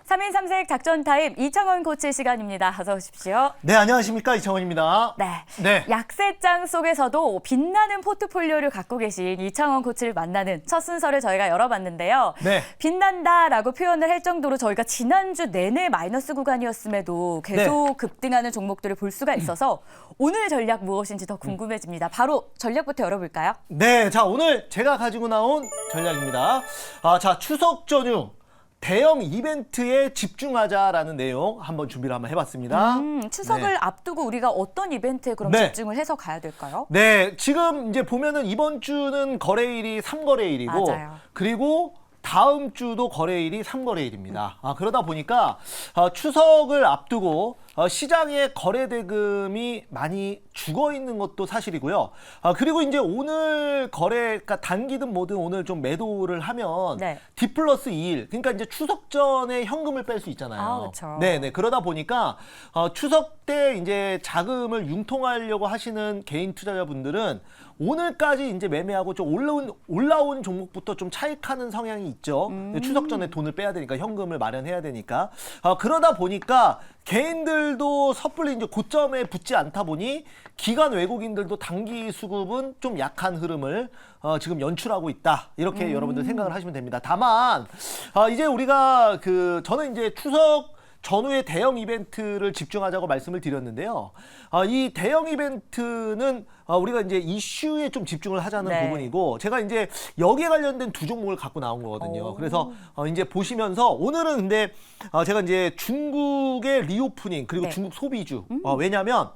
3인 3색 작전 타임 이청원 코치 시간입니다. 어서 오십시오. 네, 안녕하십니까. 이청원입니다. 네. 약세장 속에서도 빛나는 포트폴리오를 갖고 계신 이청원 코치를 만나는 첫 순서를 저희가 열어봤는데요. 네. 빛난다라고 표현을 할 정도로 저희가 지난주 내내 마이너스 구간이었음에도 계속 급등하는 종목들을 볼 수가 있어서 오늘 전략 무엇인지 더 궁금해집니다. 바로 전략부터 열어볼까요? 네, 자, 오늘 제가 가지고 나온 전략입니다. 자, 추석 전후 대형 이벤트에 집중하자라는 내용 한번 준비를 한번 해봤습니다. 추석을 앞두고 우리가 어떤 이벤트에 그럼 집중을 해서 가야 될까요? 네, 지금 이제 보면은 이번 주는 거래일이 3거래일이고 맞아요. 그리고 다음 주도 거래일이 3거래일입니다. 그러다 보니까 추석을 앞두고 시장에 거래 대금이 많이 죽어 있는 것도 사실이고요. 그리고 이제 오늘 거래가 단기든 뭐든 오늘 좀 매도를 하면 D 플러스 2일, 그러니까 이제 추석 전에 현금을 뺄 수 있잖아요. 그렇죠. 네네. 그러다 보니까 추석 때 이제 자금을 융통하려고 하시는 개인 투자자분들은 오늘까지 이제 매매하고 좀 올라온 종목부터 좀 차익하는 성향이 있죠. 추석 전에 돈을 빼야 되니까, 현금을 마련해야 되니까. 그러다 보니까 개인들도 섣불리 이제 고점에 붙지 않다 보니 기관 외국인들도 단기 수급은 좀 약한 흐름을 지금 연출하고 있다. 이렇게 여러분들 생각을 하시면 됩니다. 다만 이제 우리가 저는 이제 추석 전후에 대형 이벤트를 집중하자고 말씀을 드렸는데요. 이 대형 이벤트는 우리가 이제 이슈에 좀 집중을 하자는 부분이고, 제가 이제 여기에 관련된 두 종목을 갖고 나온 거거든요. 그래서 이제 보시면서 오늘은 근데 제가 이제 중국의 리오프닝 그리고 중국 소비주, 왜냐면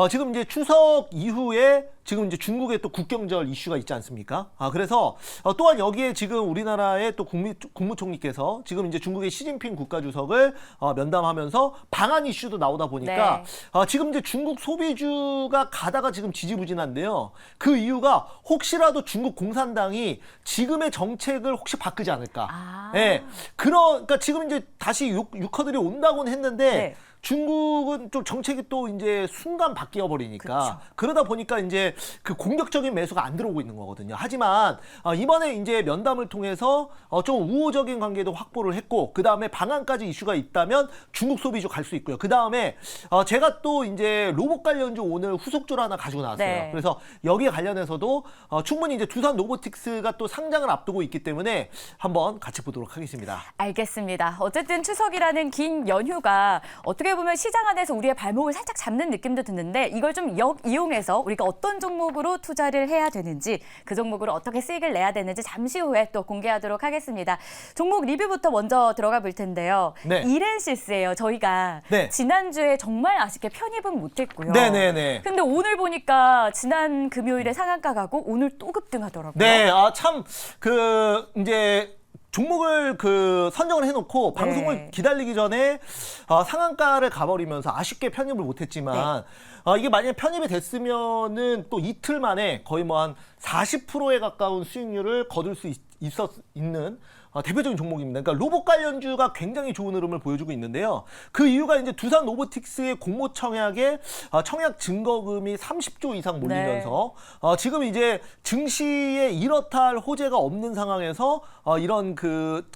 지금 이제 추석 이후에 지금 이제 중국에 또 국경절 이슈가 있지 않습니까? 그래서 또한 여기에 지금 우리나라의 또 국무총리께서 지금 이제 중국의 시진핑 국가주석을 면담하면서 방한 이슈도 나오다 보니까 지금 이제 중국 소비주가 가다가 지금 지지부진한데요. 그 이유가 혹시라도 중국 공산당이 지금의 정책을 혹시 바꾸지 않을까? 네. 그러니까 지금 이제 다시 유커들이 온다고는 했는데 중국은 좀 정책이 또 이제 순간 바뀌어 버리니까 그러다 보니까 이제 그 공격적인 매수가 안 들어오고 있는 거거든요. 하지만 이번에 이제 면담을 통해서 좀 우호적인 관계도 확보를 했고, 그 다음에 방한까지 이슈가 있다면 중국 소비주 갈 수 있고요. 그 다음에 제가 또 이제 로봇 관련주 오늘 후속주를 하나 가지고 나왔어요. 그래서 여기에 관련해서도 충분히 이제 두산 로보틱스가 또 상장을 앞두고 있기 때문에 한번 같이 보도록 하겠습니다. 알겠습니다. 어쨌든 추석이라는 긴 연휴가 어떻게 보면 시장 안에서 우리의 발목을 살짝 잡는 느낌도 드는데, 이걸 좀 역이용해서 우리가 어떤 종목으로 투자를 해야 되는지, 그 종목으로 어떻게 수익을 내야 되는지 잠시 후에 또 공개하도록 하겠습니다. 종목 리뷰부터 먼저 들어가 볼 텐데요. 이렌시스예요. 저희가 지난주에 정말 아쉽게 편입은 못했고요. 근데 오늘 보니까 지난 금요일에 상한가 가고 오늘 또 급등하더라고요. 네, 참 이제 종목을 선정을 해놓고 방송을 기다리기 전에 상한가를 가버리면서 아쉽게 편입을 못했지만 이게 만약에 편입이 됐으면은 또 이틀 만에 거의 뭐 한 40%에 가까운 수익률을 거둘 수 있는 대표적인 종목입니다. 그러니까 로봇 관련주가 굉장히 좋은 흐름을 보여주고 있는데요. 그 이유가 이제 두산 로보틱스의 공모 청약에 청약 증거금이 30조 이상 몰리면서 지금 이제 증시에 이렇다 할 호재가 없는 상황에서 이런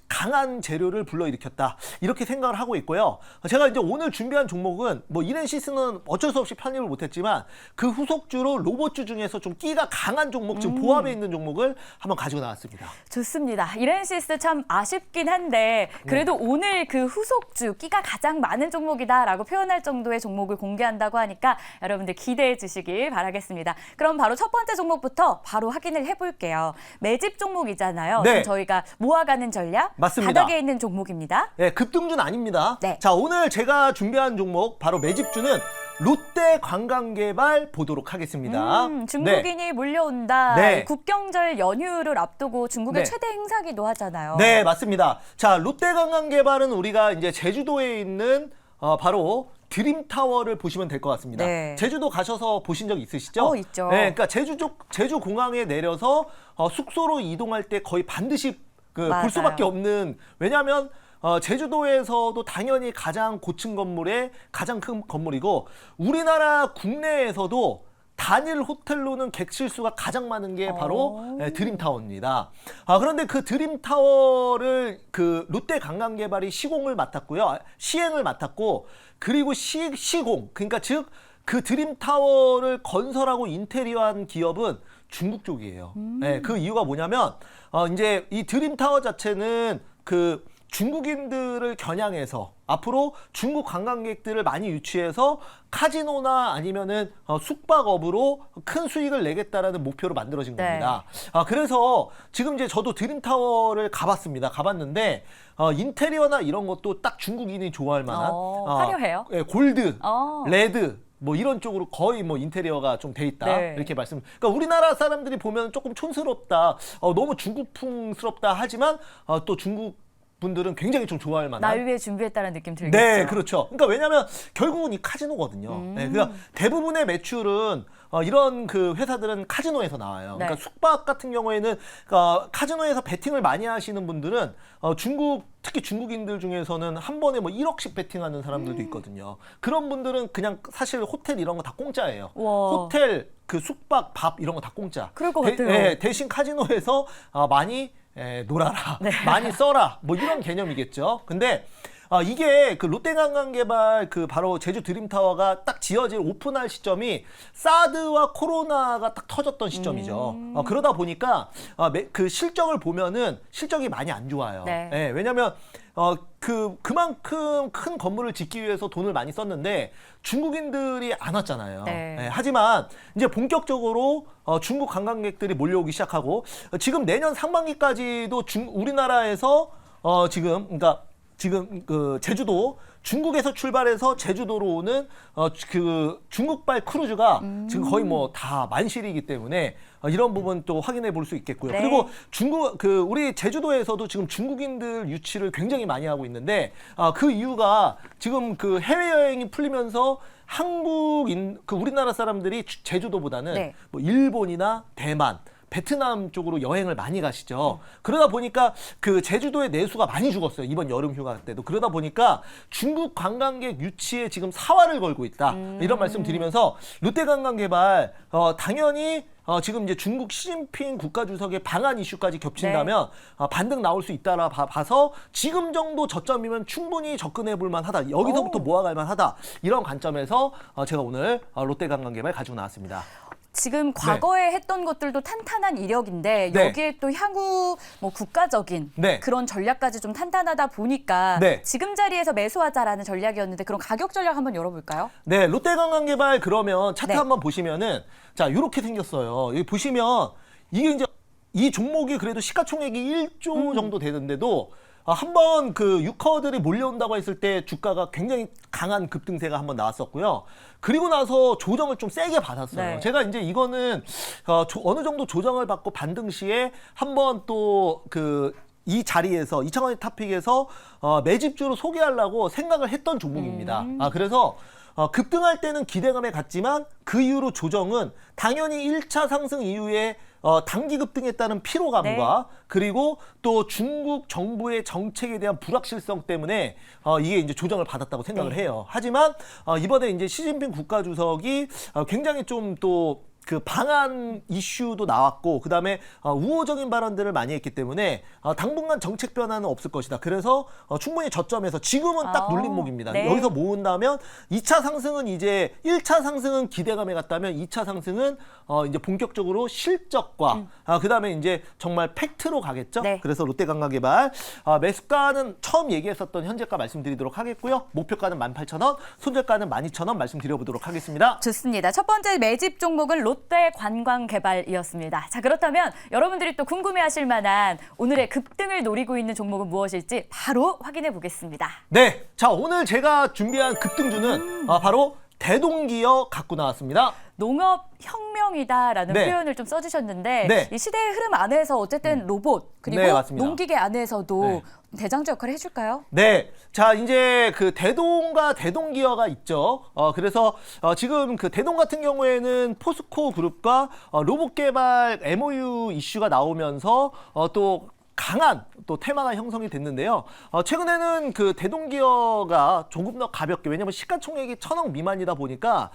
강한 재료를 불러일으켰다, 이렇게 생각을 하고 있고요. 제가 이제 오늘 준비한 종목은 뭐 이렌시스는 어쩔 수 없이 편입을 못했지만 그 후속주로 로봇주 중에서 좀 끼가 강한 종목, 지금 보합에 있는 종목을 한번 가지고 나왔습니다. 좋습니다. 이렌시스 참 아쉽긴 한데 그래도 오늘 그 후속주 끼가 가장 많은 종목이다라고 표현할 정도의 종목을 공개한다고 하니까 여러분들 기대해 주시길 바라겠습니다. 그럼 바로 첫 번째 종목부터 바로 확인을 해볼게요. 매집 종목이잖아요. 지금 저희가 모아가는 전략, 맞습니다. 바닥에 있는 종목입니다. 네, 급등주는 아닙니다. 자, 오늘 제가 준비한 종목 바로 매집주는 롯데관광개발 보도록 하겠습니다. 중국인이 몰려온다. 국경절 연휴를 앞두고 중국의 최대 행사기도 하잖아요. 네, 맞습니다. 자, 롯데관광개발은 우리가 이제 제주도에 있는 바로 드림타워를 보시면 될 것 같습니다. 제주도 가셔서 보신 적 있으시죠? 있죠. 네, 그러니까 제주 공항에 내려서 숙소로 이동할 때 거의 반드시 볼 수밖에 없는, 왜냐하면 제주도에서도 당연히 가장 고층 건물의 가장 큰 건물이고, 우리나라 국내에서도 단일 호텔로는 객실 수가 가장 많은 게 바로 드림타워입니다. 그런데 그 드림타워를 그 롯데 관광개발이 시공을 맡았고요. 시행을 맡았고, 그리고 시공, 그러니까 즉 그 드림타워를 건설하고 인테리어한 기업은 중국 쪽이에요. 네, 그 이유가 뭐냐면 이제 이 드림타워 자체는 그 중국인들을 겨냥해서 앞으로 중국 관광객들을 많이 유치해서 카지노나 아니면은 숙박업으로 큰 수익을 내겠다라는 목표로 만들어진 겁니다. 그래서 지금 이제 저도 드림타워를 가봤습니다. 가봤는데 인테리어나 이런 것도 딱 중국인이 좋아할 만한 화려해요. 골드, 레드 뭐 이런 쪽으로 거의 뭐 인테리어가 좀 돼 있다. 네. 이렇게 말씀. 그러니까 우리나라 사람들이 보면 조금 촌스럽다, 너무 중국풍스럽다 하지만 또 중국 분들은 굉장히 좀 좋아할 만한. 날 위해 준비했다는 느낌 들겠죠. 네, 그렇죠. 그러니까 왜냐하면 결국은 이 카지노거든요. 네, 그러니까 대부분의 매출은 이런 그 회사들은 카지노에서 나와요. 네. 그러니까 숙박 같은 경우에는 카지노에서 베팅을 많이 하시는 분들은 특히 중국인들 중에서는 한 번에 뭐 1억씩 베팅하는 사람들도 있거든요. 그런 분들은 그냥 사실 호텔 이런 거 다 공짜예요. 와. 호텔 그 숙박 밥 이런 거 다 공짜. 그럴 것 같아요. 네, 대신 카지노에서 많이 놀아라, 많이 써라, 뭐 이런 개념이겠죠. 근데 이게 그 롯데관광개발 그 바로 제주 드림타워가 딱 지어질 오픈할 시점이 사드와 코로나가 딱 터졌던 시점이죠. 그러다 보니까 그 실적을 보면은 실적이 많이 안 좋아요. 네. 예, 왜냐면 그만큼 큰 건물을 짓기 위해서 돈을 많이 썼는데 중국인들이 안 왔잖아요. 네. 예, 하지만 이제 본격적으로 중국 관광객들이 몰려오기 시작하고 지금 내년 상반기까지도 우리나라에서 그러니까 지금 그 제주도 중국에서 출발해서 제주도로 오는 그 중국발 크루즈가 지금 거의 뭐 다 만실이기 때문에 이런 부분 또 확인해 볼 수 있겠고요. 네. 그리고 우리 제주도에서도 지금 중국인들 유치를 굉장히 많이 하고 있는데 그 이유가 지금 그 해외 여행이 풀리면서 우리나라 사람들이 제주도보다는 네. 뭐 일본이나 대만, 베트남 쪽으로 여행을 많이 가시죠. 그러다 보니까 그 제주도의 내수가 많이 죽었어요. 이번 여름 휴가 때도. 그러다 보니까 중국 관광객 유치에 지금 사활을 걸고 있다. 이런 말씀 드리면서 롯데관광개발 당연히 지금 이제 중국 시진핑 국가주석의 방한 이슈까지 겹친다면 반등 나올 수 있다라 봐서 지금 정도 저점이면 충분히 접근해 볼 만하다. 여기서부터 모아갈 만하다. 이런 관점에서 제가 오늘 롯데관광개발 가지고 나왔습니다. 지금 과거에 했던 것들도 탄탄한 이력인데 네. 여기에 또 향후 뭐 국가적인 네. 그런 전략까지 좀 탄탄하다 보니까 네. 지금 자리에서 매수하자라는 전략이었는데 그런 가격 전략 한번 열어볼까요? 네, 롯데관광개발 그러면 차트 네. 한번 보시면은 자, 이렇게 생겼어요. 여기 보시면 이게 이제 이 종목이 그래도 시가총액이 1조 정도 되는데도 한번 그 유커들이 몰려온다고 했을 때 주가가 굉장히 강한 급등세가 한번 나왔었고요. 그리고 나서 조정을 좀 세게 받았어요. 네. 제가 이제 이거는 어느 정도 조정을 받고 반등 시에 한번 또 이 자리에서 2,000원의 탑픽에서 매집주로 소개하려고 생각을 했던 종목입니다. 그래서 급등할 때는 기대감에 갔지만 그 이후로 조정은 당연히 1차 상승 이후에 단기 급등에 따른 피로감과 그리고 또 중국 정부의 정책에 대한 불확실성 때문에 이게 이제 조정을 받았다고 생각을 해요. 하지만 이번에 이제 시진핑 국가주석이 굉장히 좀 또 그 방한 이슈도 나왔고 그다음에 우호적인 발언들을 많이 했기 때문에 당분간 정책 변화는 없을 것이다. 그래서 충분히 저점에서 지금은 딱 눌림목입니다. 네. 여기서 모은다면 2차 상승은 이제 1차 상승은 기대감에 갔다면 2차 상승은 이제 본격적으로 실적과 그다음에 이제 정말 팩트로 가겠죠. 네. 그래서 롯데관광개발 매수가는 처음 얘기했었던 현재가 말씀드리도록 하겠고요. 목표가는 18,000원, 손절가는 12,000원 말씀드려보도록 하겠습니다. 좋습니다. 첫 번째 매집 종목은 롯데관광개발이었습니다. 자, 그렇다면 여러분들이 또 궁금해하실 만한 오늘의 급등을 노리고 있는 종목은 무엇일지 바로 확인해 보겠습니다. 네, 자 오늘 제가 준비한 급등주는 바로 대동기어 갖고 나왔습니다. 농업 혁명이다라는 네. 표현을 좀 써주셨는데 네. 이 시대의 흐름 안에서 어쨌든 로봇 그리고 네, 맞습니다. 농기계 안에서도 네. 대장주 역할을 해줄까요? 네, 자 이제 그 대동과 대동기어가 있죠. 그래서 지금 그 대동 같은 경우에는 포스코 그룹과 로봇 개발 MOU 이슈가 나오면서 또 강한 또 테마가 형성이 됐는데요. 최근에는 그 대동기어가 조금 더 가볍게, 왜냐면 시가총액이 1,000억 미만이다 보니까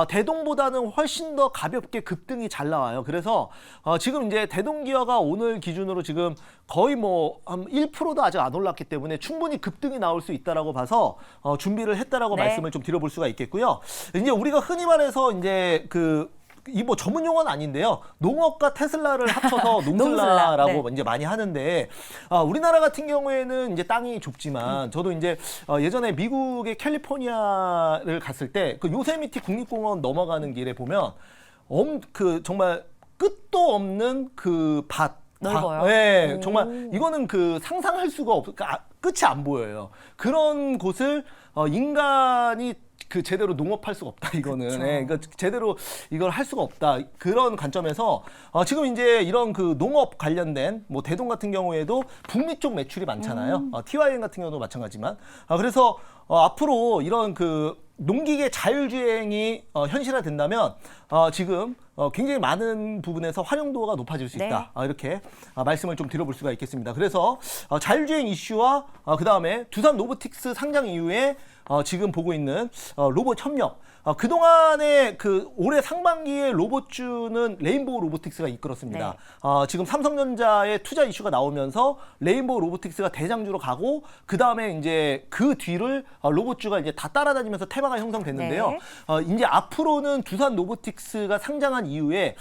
대동보다는 훨씬 더 가볍게 급등이 잘 나와요. 그래서 지금 이제 대동기어가 오늘 기준으로 지금 거의 뭐 한 1%도 아직 안 올랐기 때문에 충분히 급등이 나올 수 있다라고 봐서 준비를 했다라고 네. 말씀을 좀 드려볼 수가 있겠고요. 이제 우리가 흔히 말해서 이제 이 뭐 전문 용어는 아닌데요. 농업과 테슬라를 합쳐서 농슬라라고 네. 이제 많이 하는데 우리나라 같은 경우에는 이제 땅이 좁지만 저도 이제 예전에 미국의 캘리포니아를 갔을 때 그 요세미티 국립공원 넘어가는 길에 보면 정말 끝도 없는 그 밭. 넓어요. 네, 정말 이거는 상상할 수가 끝이 안 보여요. 그런 곳을 인간이 제대로 농업할 수가 없다, 이거는. 그렇죠. 네, 그러니까 제대로 이걸 할 수가 없다. 그런 관점에서 지금 이제 이런 농업 관련된 뭐 대동 같은 경우에도 북미 쪽 매출이 많잖아요. TYN 같은 경우도 마찬가지지만. 그래서 앞으로 이런 농기계 자율주행이 현실화된다면 지금 굉장히 많은 부분에서 활용도가 높아질 수 있다. 이렇게 말씀을 좀 드려볼 수가 있겠습니다. 그래서 자율주행 이슈와 그다음에 두산 로보틱스 상장 이후에 지금 보고 있는 로봇 협력. 그동안에 올해 상반기에 로봇주는 레인보우 로보틱스가 이끌었습니다. 네. 지금 삼성전자의 투자 이슈가 나오면서 레인보우 로보틱스가 대장주로 가고 그다음에 이제 그 뒤를 로봇주가 이제 다 따라다니면서 테마가 형성됐는데요. 네. 이제 앞으로는 두산 로보틱스가 상장한 이후에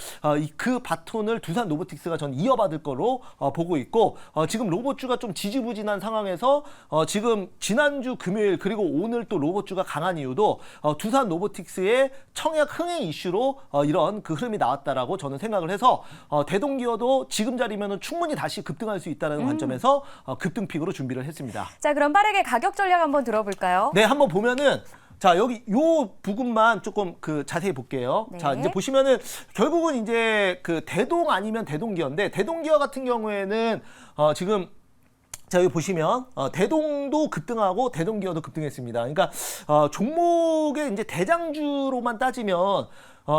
그 바톤을 두산 로보틱스가 전 이어받을 거로 보고 있고 지금 로봇주가 좀 지지부진한 상황에서 지금 지난주 금요일 그리고 오늘 또 로봇주가 강한 이유도 두산 로보틱스의 청약 흥행 이슈로 이런 흐름이 나왔다라고 저는 생각을 해서 대동기어도 지금 자리면은 충분히 다시 급등할 수 있다는 관점에서 급등픽으로 준비를 했습니다. 자, 그럼 빠르게 가격 전략 한번 들어볼까요? 네, 한번 보면은 자, 여기 요 부분만 조금 자세히 볼게요. 네. 자, 이제 보시면은 결국은 이제 대동 아니면 대동기어인데 대동기어 같은 경우에는 지금 자, 여기 보시면 대동도 급등하고 대동기어도 급등했습니다. 그러니까 종목의 이제 대장주로만 따지면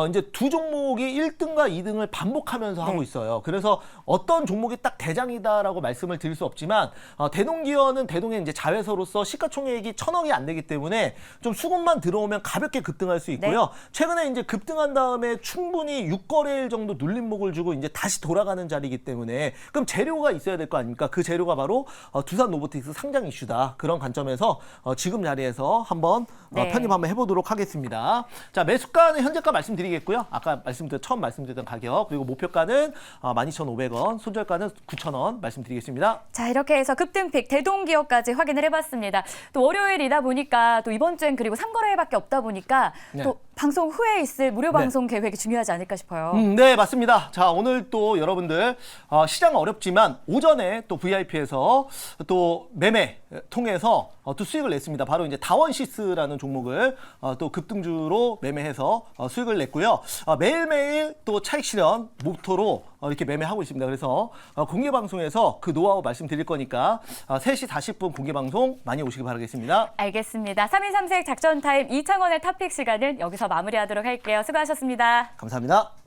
이제 두 종목이 1등과 2등을 반복하면서 하고 있어요. 그래서 어떤 종목이 딱 대장이다라고 말씀을 드릴 수 없지만 대동기어는 대동의 이제 자회사로서 시가총액이 1,000억이 안 되기 때문에 좀 수급만 들어오면 가볍게 급등할 수 있고요. 네. 최근에 이제 급등한 다음에 충분히 6거래일 정도 눌림목을 주고 이제 다시 돌아가는 자리이기 때문에 그럼 재료가 있어야 될 거 아닙니까? 그 재료가 바로 두산 로보틱스 상장 이슈다. 그런 관점에서 지금 자리에서 한번 편입 한번 해보도록 하겠습니다. 자, 매수가는 현재가 말씀드리겠고요. 아까 처음 말씀드렸던 가격 그리고 목표가는 12,500원, 손절가는 9,000원 말씀드리겠습니다. 자, 이렇게 해서 급등픽 대동기어까지 확인을 해봤습니다. 또 월요일이다 보니까 또 이번 주엔 그리고 3거래일밖에 없다 보니까 네. 또 방송 후에 있을 무료 방송 계획이 중요하지 않을까 싶어요. 네, 맞습니다. 자, 오늘 또 여러분들 시장 어렵지만 오전에 또 VIP에서 또 매매 통해서 또 수익을 냈습니다. 바로 이제 다원시스라는 종목을 또 급등주로 매매해서 수익을 냈고요. 매일매일 또 차익 실현 모토로 이렇게 매매하고 있습니다. 그래서 공개 방송에서 그 노하우 말씀드릴 거니까 3시 40분 공개 방송 많이 오시기 바라겠습니다. 알겠습니다. 3인 3색 작전 타임 이창원의 탑픽 시간은 여기서 마무리하도록 할게요. 수고하셨습니다. 감사합니다.